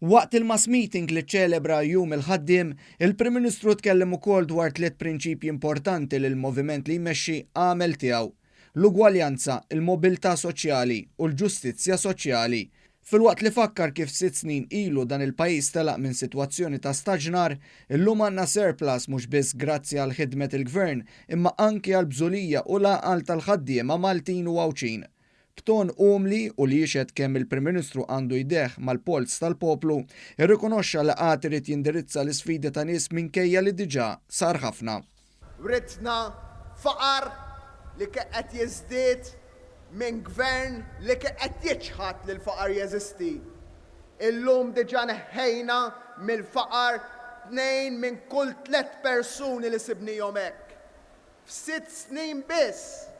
Waqt il-mass meeting li ċelebra jum il-ħaddiem, il-Prim Ministru tkellem ukoll dwar 3 prinċipji importanti li l-moviment li jmexxi għamel tiegħu: l-ugwaljanza, il-mobilità soċjali u l-ġustizzja soċjali. Filwaqt li fakkar kif 6 snin ilu dan il-pajjiż telaq minn sitwazzjoni ta' staġnar, illum għandna surplus mhux biss grazzi għal ħidmet il-Gvern, imma anke għal bżulija u laqal tal-ħaddiema Maltin u Għawċin. B'ton umli u li jixed kemm il-Prim Ministru għandu jdeħ mal-polz tal-poplu, irrikonoxxa li qatt irid jindirizza l-isfidi ta' nies minkejja li diġà sar ħafna. Ritna faqar li qed jiżdied minn gvern li qed jiġħad li l-faqar jeżisti. Illum diġà neħħejna mill-faqar 2 minn kull 3 persuni li sibnihom hekk. F'6 snin biss.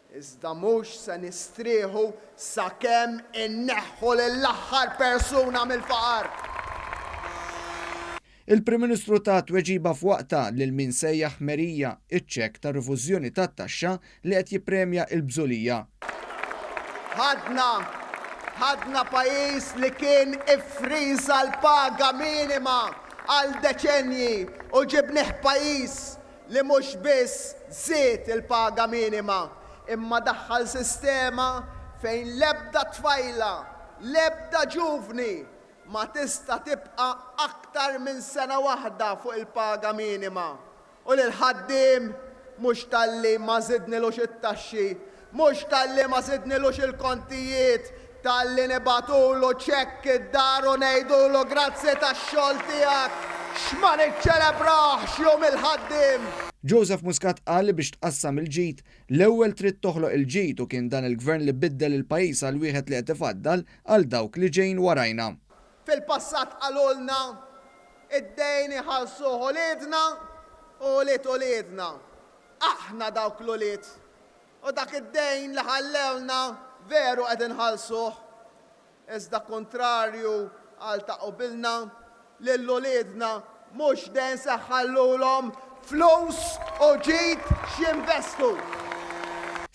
Iżda mhux se nistrieħu sakemm inneħħu lill-aħħar persuna mill-faqar. Il-Prim Ministru tat tweġiba f'waqta lil min sejjaħ ħmerija iċ-ċekk ta' rifużjoni tat-taxxa li qed jippremja l-bżulija. Ħadna pajjiż li kien iffriża l-paga minima għal deċenji u ġibnieh pajjiż li mhux biss żied il-paga minima, imma daħħal sistema fejn l-ebda tfajla, l-ebda ġuvni ma tista' tibqa' aktar minn sena waħda fuq il-paga minima. U lil-ħaddiem mhux talli ma żidnilux it-taxxi, mhux talli ma żidnilux il-kontijiet, talli nibatulu ċekk id-dar u ngħidulu grazzi tax-xogħol tiegħek, x'ma niċċelebrahx jum il-ħaddiem. Joseph Muscat qal li biex tqassam il-ġid, l-ewwel trid toħloq il-ġid u kien dan il-Gvern li biddel il-pajjiż għal wieħed li qed ifaddal għal dawk li ġejjin warajna. Fil-passat qalulna id-dejn iħallsuh uliedna u uliedna. Aħna dawk l-ulied. U dak id-dejn li ħallewna veru qed inħallsuh. Iżda kontrarju għal ta' qabilna lill-uliedna mhux dejn se ħallulhom flus u ġid x'jinvestu.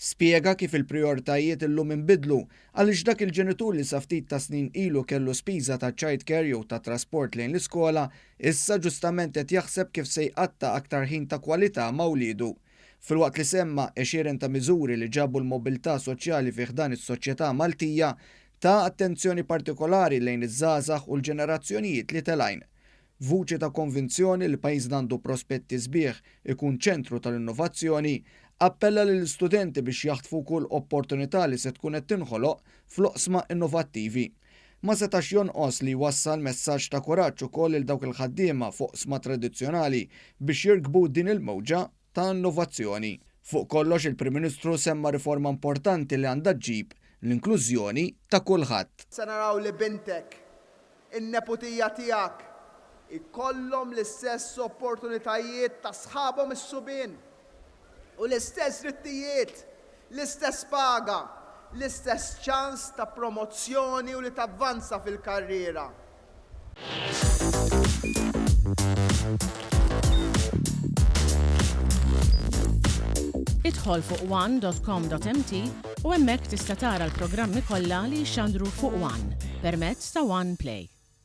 Spjega kif il-prijoritajiet illum inbidlu għaliex dak il-ġenitur li sa ftit ta' snin ilu kellu spiża ta' childcare jew ta' trasport lejn l-iskola, issa ġustament qed jaħseb kif se jqatta' aktar ħin ta' kwalità ma' wliedu. Filwaqt li semma għexieren ta' miżuri li ġabu l-mobilità soċjali fih dan is-soċjetà Maltija, ta' attenzjoni partikolari lejn iż-żgħażagħ u l-ġenerazzjonijiet li telgħin. Vuċi ta' konvinzjoni li pajjiż għandu prospetti sbieħ ikun ċentru tal-innovazzjoni, appella lill istudenti biex jaħtfu kull opportunità li se tkun qed tinħoloq fl-oqsma innovattivi. Ma setax jonqos li jwassal messaġġ ta' kuraġġ ukoll il dawk il-ħaddiema fuq oqsma tradizzjonali biex jirkbu din il-mewġa ta' innovazzjoni. Fuq kollox il-Prim Ministru semma riforma importanti li għandha ġġib l-inklużjoni ta' kulħadd. Se naraw li bintek, in-neputija tiegħek ikollhom l-istess opportunitajiet ta' sħabhom is-subien u l-istess drittijiet, l-istess paga, l-istess ċans ta' promozzjoni u li tavvanza fil-karriera. Idħol fuq one.com.mt u hemmhekk tista' tara l-programmi kollha li jxandru fuq One permezz ta' One Play.